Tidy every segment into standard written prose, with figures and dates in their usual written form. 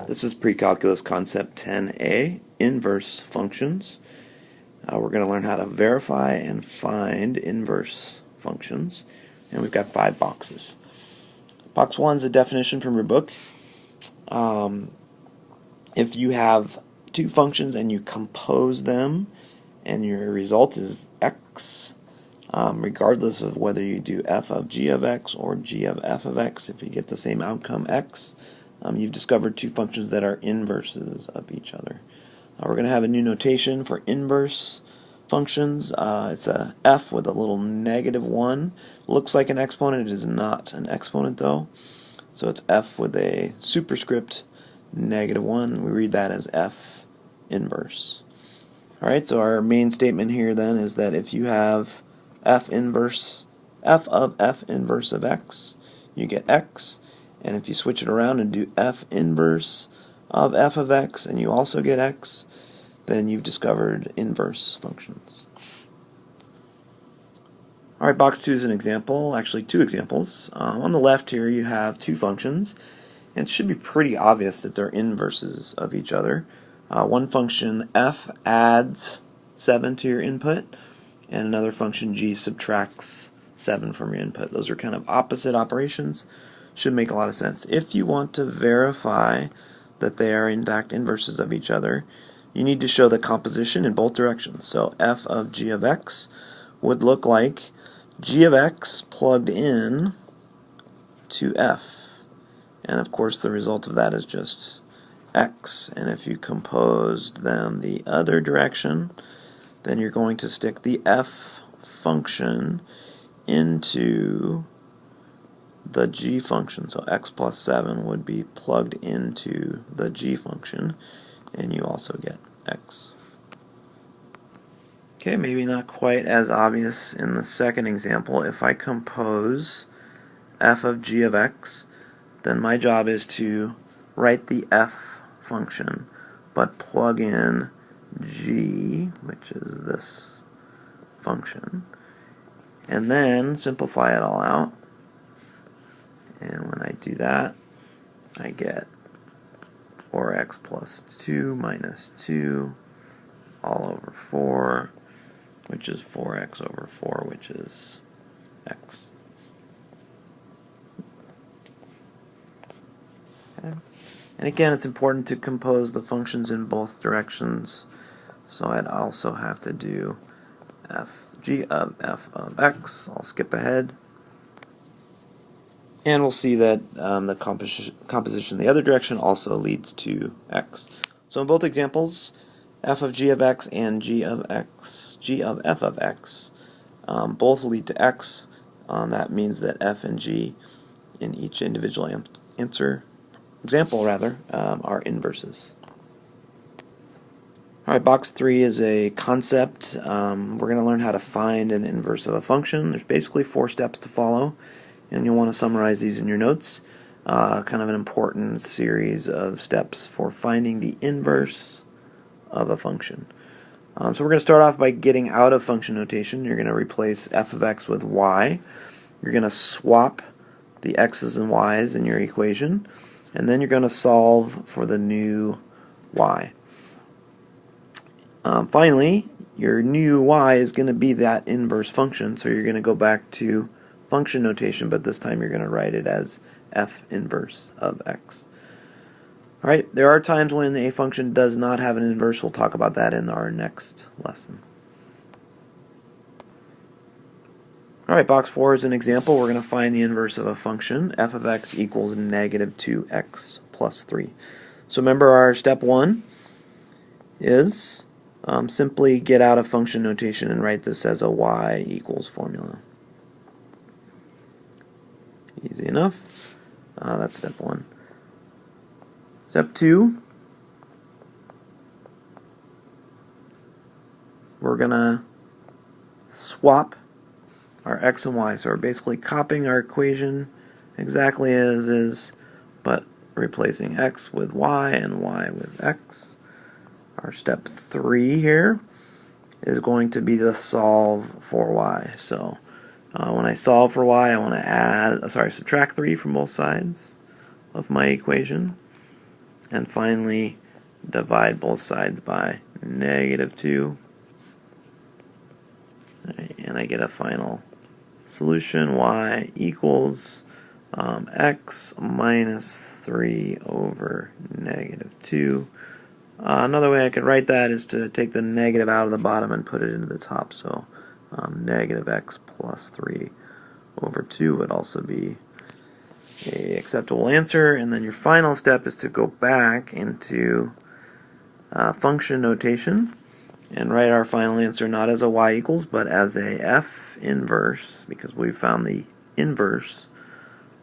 This is Pre-Calculus Concept 10a, inverse functions. We're going to learn how to verify and find inverse functions. And we've got 5 boxes. Box 1 is a definition from your book. If you have two functions and you compose them and your result is x, regardless of whether you do f of g of x or g of f of x, if you get the same outcome x, you've discovered two functions that are inverses of each other. We're going to have a new notation for inverse functions. It's a f with a little -1. Looks like an exponent. It is not an exponent though. So it's f with a superscript -1. We read that as f inverse. Alright, so our main statement here then is that if you have f of f inverse of x, you get x. And if you switch it around and do f inverse of f of x and you also get x, then you've discovered inverse functions. Alright, box 2 is an example, actually two examples. On the left here you have two functions, and it should be pretty obvious that they're inverses of each other. One function f adds 7 to your input, and another function g subtracts 7 from your input. Those are kind of opposite operations. Should make a lot of sense. If you want to verify that they are in fact inverses of each other, you need to show the composition in both directions. So f of g of x would look like g of x plugged in to f. And of course the result of that is just x. And if you composed them the other direction, then you're going to stick the f function into the g function. So x plus 7 would be plugged into the g function, and you also get x. Okay, maybe not quite as obvious in the second example. If I compose f of g of x, then my job is to write the f function, but plug in g, which is this function, and then simplify it all out. And when I do that, I get 4x plus 2 minus 2 all over 4, which is 4x over 4, which is x. Okay. And again, it's important to compose the functions in both directions. So I'd also have to do g of f of x. I'll skip ahead. And we'll see that the composition the other direction also leads to x. So in both examples, f of g of x and g of f of x both lead to x. That means that f and g in each individual example are inverses. Alright, box 3 is a concept. We're going to learn how to find an inverse of a function. There's basically 4 steps to follow, and you'll want to summarize these in your notes. Kind of an important series of steps for finding the inverse of a function. So we're going to start off by getting out of function notation. You're going to replace f of x with y. You're going to swap the x's and y's in your equation, and then you're going to solve for the new y. Finally, your new y is going to be that inverse function, so you're going to go back to function notation, but this time you're going to write it as f inverse of x. Alright, there are times when a function does not have an inverse. We'll talk about that in our next lesson. Alright, box 4 is an example. We're going to find the inverse of a function. F of x equals -2x plus 3. So remember, our step 1 is simply get out of function notation and write this as a y equals formula. Easy enough. That's step 1. Step 2, we're going to swap our x and y. So we're basically copying our equation exactly as is, but replacing x with y and y with x. Our step 3 here is going to be to solve for y. So when I solve for y, I want to subtract 3 from both sides of my equation. And finally, divide both sides by -2. Right, and I get a final solution. Y equals x minus 3 over -2. Another way I could write that is to take the negative out of the bottom and put it into the top. So negative x plus 3 over 2 would also be an acceptable answer. And then your final step is to go back into function notation and write our final answer not as a y equals, but as a f inverse, because we found the inverse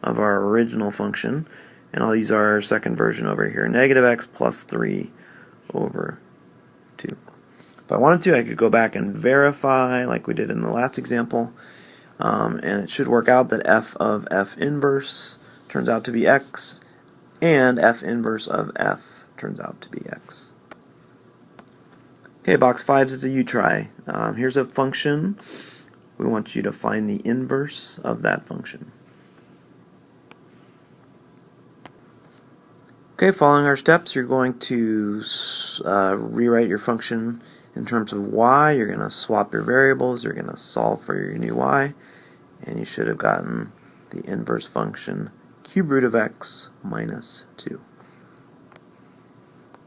of our original function. And I'll use our second version over here, negative x plus 3 over 2. If I wanted to, I could go back and verify like we did in the last example, and it should work out that f of f inverse turns out to be x, and f inverse of f turns out to be x. Okay, box 5 is a you try. Here's a function. We want you to find the inverse of that function. Okay, following our steps, you're going to rewrite your function in terms of y. You're going to swap your variables. You're going to solve for your new y. And you should have gotten the inverse function cube root of x minus 2.